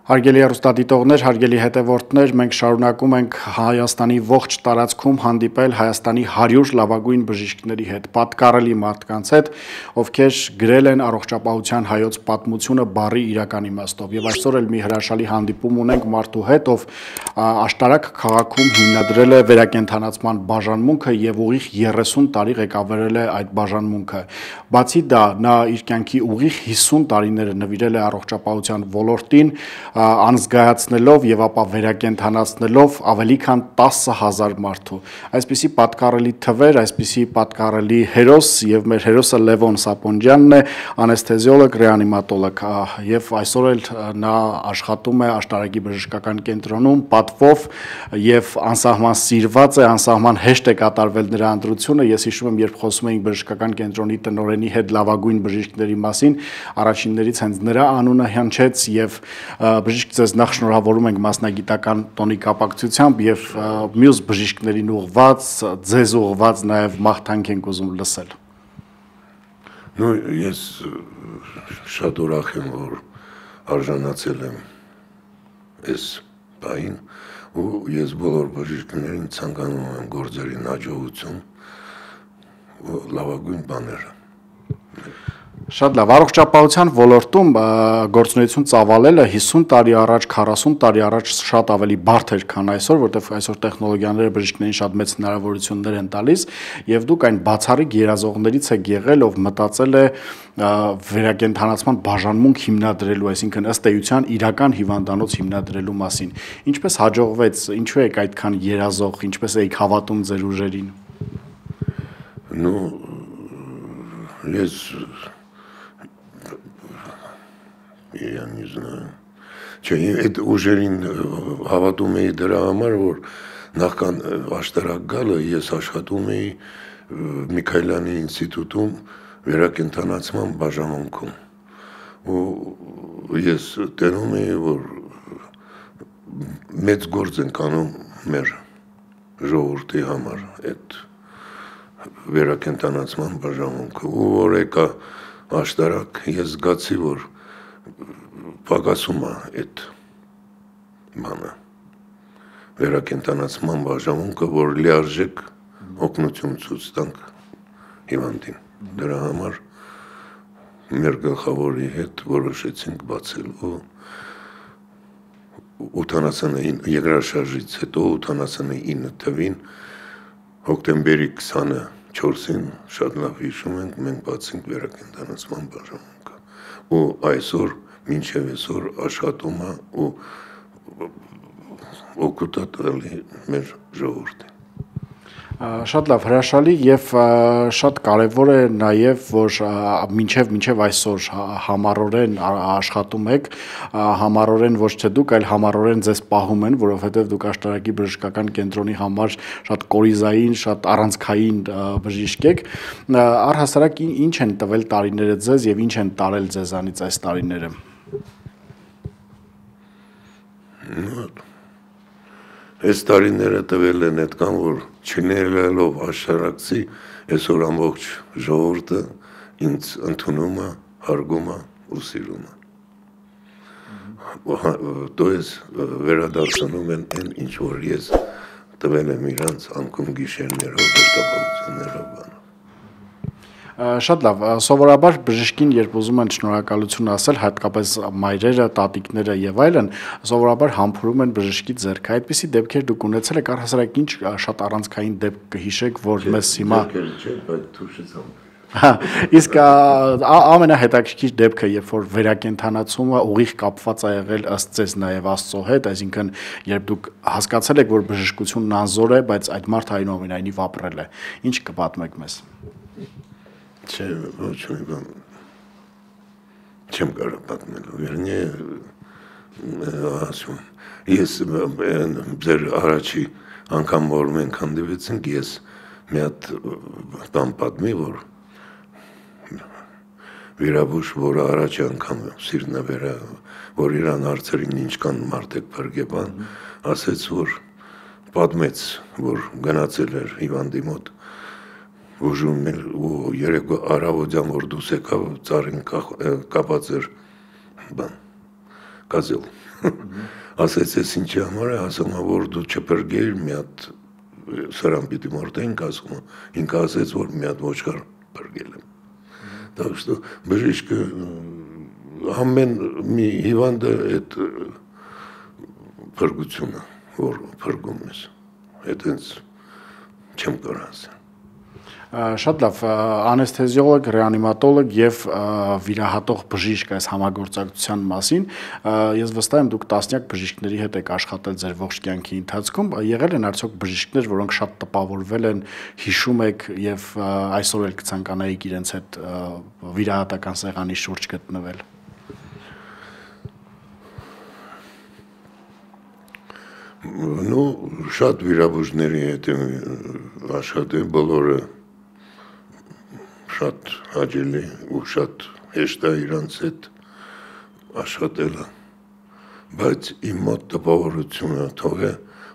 Հարգելի հեռուստադիտողներ, հարգելի հետևորդներ, մենք շարունակում ենք Հայաստանի ողջ տարածքում հանդիպել Հայաստանի 100 լավագույն բժիշկների հետ, պատկառելի մարդկանց հետ, ովքեր գրել են առողջապահության հայոց պատմությունը բառի իրական իմաստով։ Եվ այսօր էլ մի հրաշալի հանդիպում ունենք մարդու հետ, ով աշտարակ քաղաքում հիմնադրել է վերակենդանացման բաժանմունքը եւ ուղիղ 30 տարի ղեկավարել է այդ բաժանմունքը։ Բացի դա, նա իր կյանքի ուղիղ 50 տարիները նվիրել է առողջապահության ոլորտին, անզգայացնելով եւ ապա վերակենդանացնելով ավելի քան 10,000 մարդու։ Այսպիսի պատկառելի թվեր, այսպիսի պատկառելի հերոս եւ մեր հերոսը Լևոն Սապոնդյանն է, անեսթեզիոլոգ, ռեանիմատոլոգ, եւ այսօր էլ նա աշխատում է աշտարակի բժշկական կենտրոնում, պատվով եւ անսահման սիրված է, անսահման հեշտ է կատարվել նրա ընտրությունը։ Ես հիշում եմ, երբ խոսում էինք բժշկական կենտրոնի տնօրենի հետ լավագույն բժիշկների մասին, առաջիններից հենց նրա անունը հնչեց եւ բժիշկ ձեզ նախ շնորհավորում ենք մասնագիտական տոնի կապակցությամբ եւ մյուս բժիշկներին ուղղված, ձեզ ուղղված նաեւ մաղթանք ենք ուզում լսել։ Ну, ես շատ ուրախ եմ, որ արժանացել եմ այս բային, ու ես բոլոր բժիշկներին ցանկանում եմ գործերին հաջողություն ու լավագույն բաներ։ Շատ լավ, առողջապահության ոլորտում գործունեություն ծավալելը 50 տարի առաջ, 40 տարի առաջ շատ ավելի բարդ էր, քան այսօր, որտեղ այսօր տեխնոլոգիաները բժիշկներին շատ մեծ հնարավորություններ են տալիս, եւ դուք այն բացառիկ երազողներից եք եղել, ով մտածել է վերակենդանացման բաժանմունք հիմնադրելու, այսինքն ըստ էության իրական հիվանդանոց հիմնադրելու մասին։ Ինչպես հաջողվեց, ինչու եք այդքան երազող, ինչպես եք հավատում ձեր ուժերին։ Ну, ես я не знаю. Չէ, այդ ուժերին հավատում էի դրա համար, որ նախքան աշտարակ գալը ես աշխատում էի Միքայելյանի ինստիտուտում վերակենդանացման բաժանմունքում։ Ու ես տենում էի, որ մեծ գործ են անում մեր ժողովրդի համար այդ վերակենդանացման բաժանմունքը, ու որ եկա աշտարակ, ես զգացի, որ պակասում է այդ բանը վերակենդանացման բաժանմունքը, որ լիարժեք օգնություն ցույց տանք հիվանդին։ Դրա համար մեր գլխավորի հետ որոշեցինք բացել ու 89 երկրաշարժից հետո 89 թվին հոկտեմբերի 24-ին շատ լավ հիշում ենք, մենք բացինք վերակենդանացման բաժանմունքը, ու այսօր մինչև այսօր աշխատում է ու օգուտ է տալի մեր ժողովրդին։ Շատ լավ, հրաշալի եւ շատ կարեւոր է նաեւ, որ մինչեւ այսօր համառորեն աշխատում եք, համառորեն ոչ թե դուք, այլ համառորեն ձեզ պահում են, որովհետեւ դուք աշտարակի բժշկական կենտրոնի համար շատ կորիզային, շատ առանցքային բժիշկ եք։ Առհասարակ ինչ են տվել տարիները ձեզ եւ ինչ են տարել ձեզանից այս տարիները։ Այս տարիները տվել են այդքան, որ չներելով աշտարակցի, այսօր ամբողջ ժողովուրդը ինձ ընդունում է, հարգում է ու սիրում է։ То есть վերադարձնում են այն, ինչ որ ես տվել եմ իրանց անկում գիշերներով, դժտապություններով բանով։ Շատ լավ, սովորաբար բժշկին, երբ ուզում են շնորհակալություն ասել, հատկապես մայրերը, տատիկները եւ այլն, սովորաբար համբուրում են բժշկի ձեռքը։ Այդպիսի դեպքեր դուք ունեցել եք, առհասարակ ինչ շատ առանցքային դեպք կհիշեք, որ մեզ հիմա Իսկ ամենահետաքրքիր դեպքը, երբ որ վերակենդանացումը ուղիղ կապված է եղել ըստ ձեզ նաեւ Աստծո հետ, այսինքն երբ դուք հասկացել եք, որ բժշկությունն անզոր է, բայց այդ մարդը այնուամենայնիվ ապրել է, ինչ կպատմեք մեզ։ Չէ, ոչ մի բան չեմ կարող պատմել, վերնի ասում, ես ձեր առաջի անգամ, որ մենք հանդիպեցինք, ես մի հատ բան պատմի, որ վիրաբույժ, որը առաջի անգամ սիրն է վերա, որ իրան հարցերին ինչքան մարդ եք բրգեպան, ասեց, որ պատմեց, որ գնացել էր հիվանդի մոտ, ուժում էր ու երեկո առավոտյան, որ դուս եկավ ծառին կապած էր բան, կազել։ Ասեց ես ինչի համար է, ասում է, որ դու չպրգեիր մի հատ սրան պիտի մորտենք, ասում է, ինքը ասեց, որ մի հատ ոչխար պրգել եմ։ Так что բժիշկը ամեն մի հիվանդը այդ փրկությունը, որ փրկում ես, այդպես չեմ կարող ասել։ Շատ լավ, անեսթեզիոլոգ, ռեանիմատոլոգ եւ վիրահատող բժիշկ այս համագործակցության մասին ես վստահ եմ դուք տասնյակ բժիշկների հետ եք աշխատել ձեր ողջ կյանքի ընթացքում, եղել են արդյոք բժիշկներ, որոնք շատ տպավորվել են, հիշում եք եւ այսօր էլ կցանկանայիք իրենց հետ վիրահատական սեղանի շուրջ գտնվել։ Ну, շատ վիրաբույժների հետ աշխատել բոլորը շատ հաճելի ու շատ հեշտ է իրանց հետ աշխատելը, բայց իմ մոտ տպավորությունը թող է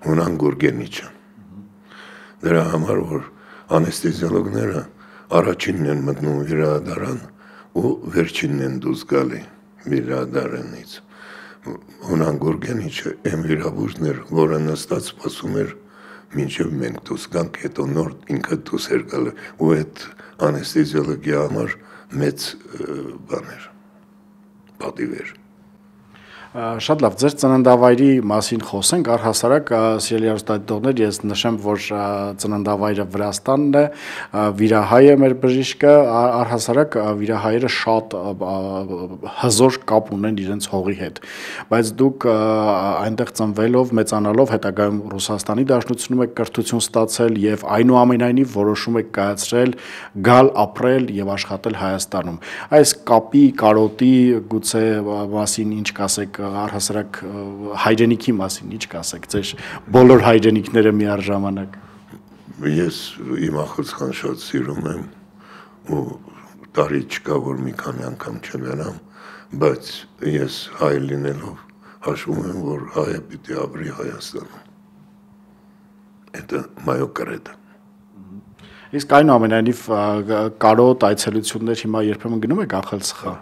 Հունան Գուրգենիչը։ Դրա համար, որ անեսթեզիոլոգները առաջինն են մտնում վիրահատարան ու վերջինն են դուրս գալի վիրահատարանից։ Հունան Գուրգենիչը այն վիրաբույժն էր, որը նստած սպասում էր մինչև մենք դուրս գանք, հետո նոր ինքը դուրս էր գալու ու այդ անեսթեզիոլոգի համար մեծ բան էր, պատիվ էր։ Շատ լավ, ձեր ծննդավայրի մասին խոսենք, առհասարակ սիրելի հեռուստադիտողներ, ես նշեմ, որ ծննդավայրը Վրաստանն է, վիրահայ է մեր բժիշկը, առհասարակ վիրահայերը շատ հզոր կապ ունեն իրենց հողի հետ, բայց դուք այնտեղ ծնվելով, մեծանալով հետագայում Ռուսաստանի Դաշնությունում եք կրթություն ստացել եւ այնուամենայնիվ որոշում եք կայացրել գալ ապրել եւ աշխատել Հայաստանում։ Այս կապի, կարոտի գուցե մասին ինչ կասեք, առհասարակ հայրենիքի մասին ինչ կասեք, ձեր բոլոր հայրենիքները միառժամանակ։ Ես իմ ախոցքան շատ սիրում եմ ու տարի չկա, որ մի քանի անգամ չմեռամ, բայց ես հայ լինելով հաշվում եմ, որ հայը պիտի ապրի Հայաստանում։ Это մայո կրեդը։ Իսկ այնուամենայնիվ կարոտ այցելություններ հիմա երբեմն գնում եք Ախալցխա։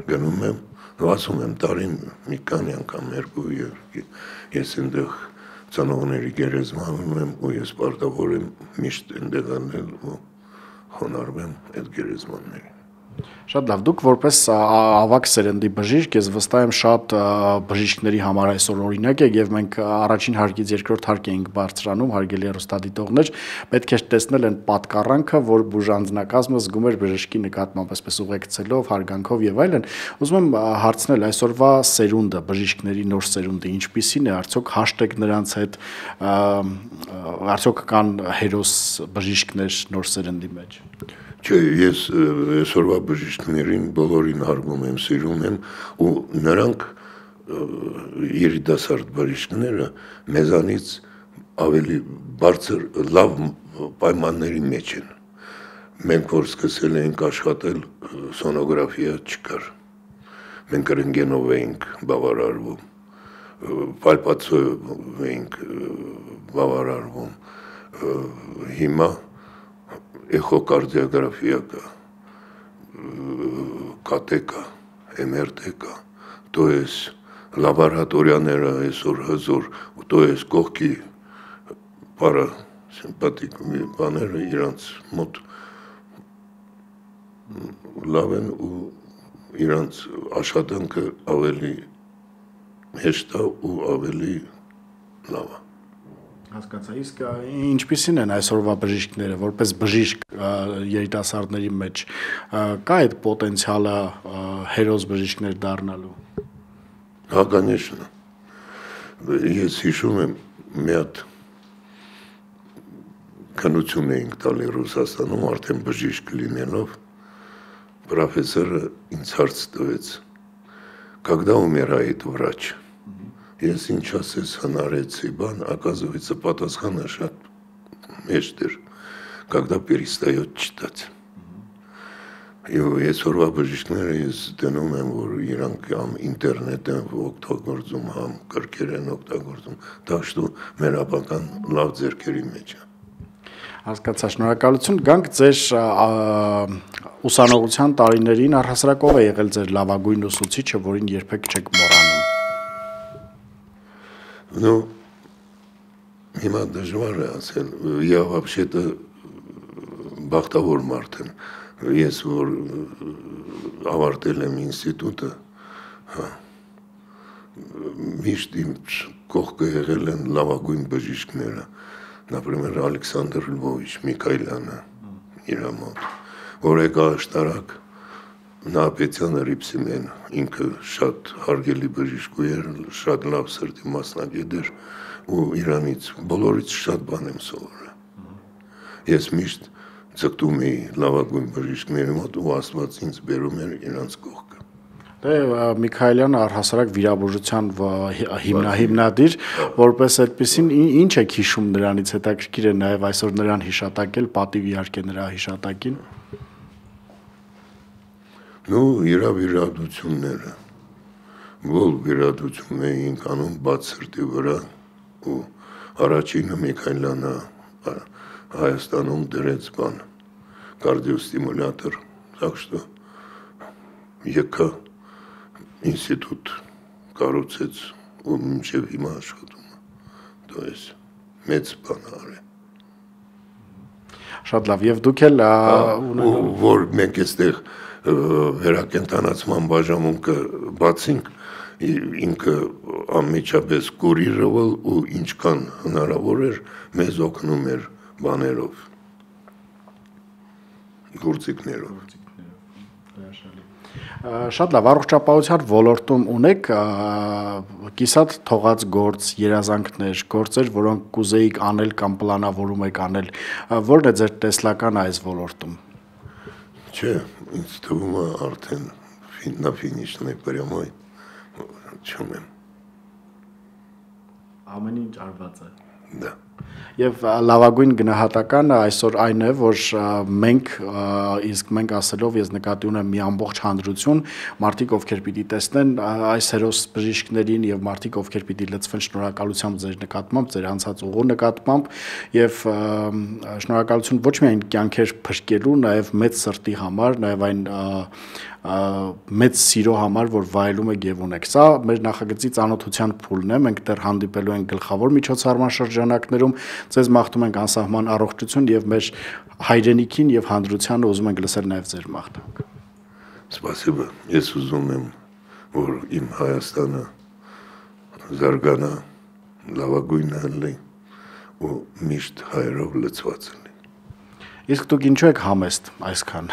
Գնում եմ, ասում եմ տարին մի քանի անգամ երկու ես այնտեղ ծնողների գերեզմանում եմ ու ես պարտավոր եմ միշտ այնտեղ անել ու խոնարհվեմ այդ գերեզմաններին։ Շատ լավ, դուք որպես ավագ սերնդի բժիշկ, ես վստահ եմ շատ բժիշկների համար այսօր օրինակ եք եւ մենք առաջին հարկից երկրորդ հարկ էինք բարձրանում, հարգելի հեռուստադիտողներ, պետք է տեսնել այն պատկառանքը, որ բուժանձնակազմը զգում էր բժշկի նկատմամբ, այսպես ուղեկցելով, հարգանքով եւ այլն։ Ուզում եմ հարցնել այսօրվա սերունդը, բժիշկների նոր սերունդը ինչպիսին է, արդյոք հաշտ եք նրանց հետ, արդյոք կան հերոս բժիշկներ նոր սերնդի մեջ։ Չէ, ես այսօրվա բժիշկներին բոլորին հարգում եմ, սիրում եմ ու նրանք երիտասարդ բժիշկները մեզանից ավելի բարձր լավ պայմանների մեջ են։ Մենք որ սկսել էինք աշխատել, սոնոգրաֆիա չկար։ Մենք ռենտգենով էինք բավարարվում, պալպացիով էինք բավարարվում։ Հիմա էխոկարդիոգրաֆիա կա, ԿՏ կա, MRT կա, то есть լաբորատորիաները այսօր հզոր, то есть կողքի պարասիմպաթիկ բաները իրանց մոտ լավ են ու իրանց աշխատանքը ավելի հեշտ է ու ավելի լավ է։ Հասկացա, իսկ ինչպիսին են այսօրվա բժիշկները, որպես բժիշկ երիտասարդների մեջ կա այդ պոտենցիալը հերոս բժիշկներ դառնալու։ Հա, конечно։ Ես հիշում եմ մի հատ քննություն էինք տալի Ռուսաստանում, արդեն բժիշկ լինելով, պրոֆեսորը ինձ հարց տվեց. Когда умирает врач? Ես ինչ ասես հնարեցի բան, оказывается, պատասխանը շատ հեշտ էր, когда перестает читать։ Ես օրվա բժիշկները ես դնում եմ, որ իրանք համ ինտերնետ են օգտագործում, համ կրկեր են օգտագործում, դա что մեր ապական լավ ձեռքերի մեջ է։ Հասկացա, շնորհակալություն, գանք ձեր ուսանողության տարիներին, առհասարակ ով է եղել ձեր լավագույն ուսուցիչը, որին երբեք չեք մոռանում։ Ну, հիմա դժվար է ասել, я вообще-то բախտավոր մարդ եմ, ես որ ավարտել եմ ինստիտուտը, միշտ իմ կողքը եղել են լավագույն բժիշկները, например, Ալեքսանդր Լվովիչ Միքայելյանը, իր մոտ, որ եկա աշտարակ, նա Պետյանը Ռիփսիմեն, ինքը շատ հարգելի բժիշկ էր, շատ լավ սրտի մասնագետ էր, ու իրանից բոլորից շատ բան եմ սովորել։ Ես միշտ ձգտում էի լավագույն բժիշկների մոտ ու Աստված ինձ բերում էր իրանց կողքը։ Դե Միքայելյանը առհասարակ վիրաբուժության հիմնադիր, որպես այդպեսին ինչ է հիշում նրանից, հետաքրքիր է նաև այսօր նրան հիշատակել, պատիվ իհարկե նրա հիշատակին։ Ну, իրա վիրահատությունները, որ վիրահատություն էինք անում բաց սրտի վրա ու առաջինը Միքայելյանը Հայաստանում դրեց բան, կարդիոստիմուլյատոր, так что եկա ինստիտուտ կառուցեց ու մինչև հիմա աշխատում է, то есть մեծ բան արել։ Շատ լավ, եւ դուք էլ որ մենք այստեղ վերակենդանացման բաժանմունքը բացինք, ինքը անմիջապես կուրիրվել ու ինչքան հնարավոր էր մեզ օգնում էր բաներով, գործիքներով։ Շատ լավ, առողջապահության ոլորտում ունեք կիսատ թողած գործ, երազանքներ, գործեր, որոնք կուզեիք անել կամ պլանավորում եք անել, որն է ձեր տեսլականը այս ոլորտում։ Չէ, ինձ թվում է արդեն նա ֆինիշն է прямо չունեմ։ Ամեն ինչ արված է։ Դա։ Եվ լավագույն գնահատականը այսօր այն է, որ մենք ասելով ես նկատի ունեմ մի ամբողջ հանրություն, մարդիկ ովքեր պիտի տեսնեն այս հերոս բժիշկներին եւ մարդիկ ովքեր պիտի լցվեն շնորհակալությամբ ձեր նկատմամբ, ձեր անցած ուղու նկատմամբ եւ շնորհակալություն ոչ միայն կյանքեր փրկելու, նաեւ մեծ սրտի համար, նաեւ այն մեծ սիրո համար, որ վայելում եք եւ ունեք։ Սա մեր նախագծի ծանոթության փուլն է, մենք դեռ հանդիպելու ենք գլխավոր միջոցառման շրջանակներում, ձեզ մաղթում ենք անսահման առողջություն եւ մեր հայրենիքին եւ հանրությանը ուզում ենք լսել նաեւ ձեր մաղթանքը։ Спасибо, ես ուզում եմ, որ իմ Հայաստանը զարգանա, լավագույնը լինի ու միշտ հայերով լցված լինի։ Իսկ դուք ինչու եք համեստ այսքան։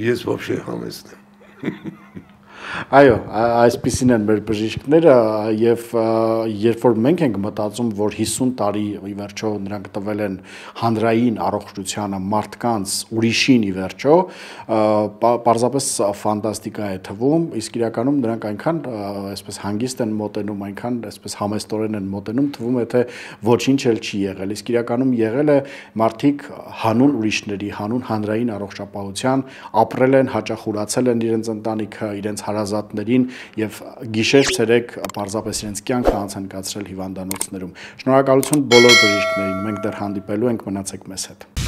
Ես вообще համեստ եմ։ Այո, այսպիսին են մեր բժիշկները եւ երբ որ մենք ենք մտածում, որ 50 տարի ի վերջո նրանք տվել են հանրային առողջությանը, մարդկանց, ուրիշին ի վերջո, պարզապես ֆանտաստիկա է թվում, իսկ իրականում նրանք այնքան այսպես հանգիստ են մոտենում, այնքան այսպես համեստորեն են մոտենում, թվում է թե ոչինչ էլ չի եղել, իսկ իրականում եղել է մարդիկ հանուն ուրիշների, հանուն հանրային առողջապահության ապրել են, հաճախ են իրենց ընտանիքը, իրենց հարազատներին եւ գիշեր-ցերեկ պարզապես իրենց կյանքը անց են կացրել հիվանդանոցներում։ Շնորհակալություն բոլոր բժիշկներին, մենք դեռ հանդիպելու ենք, մնացեք մեզ հետ։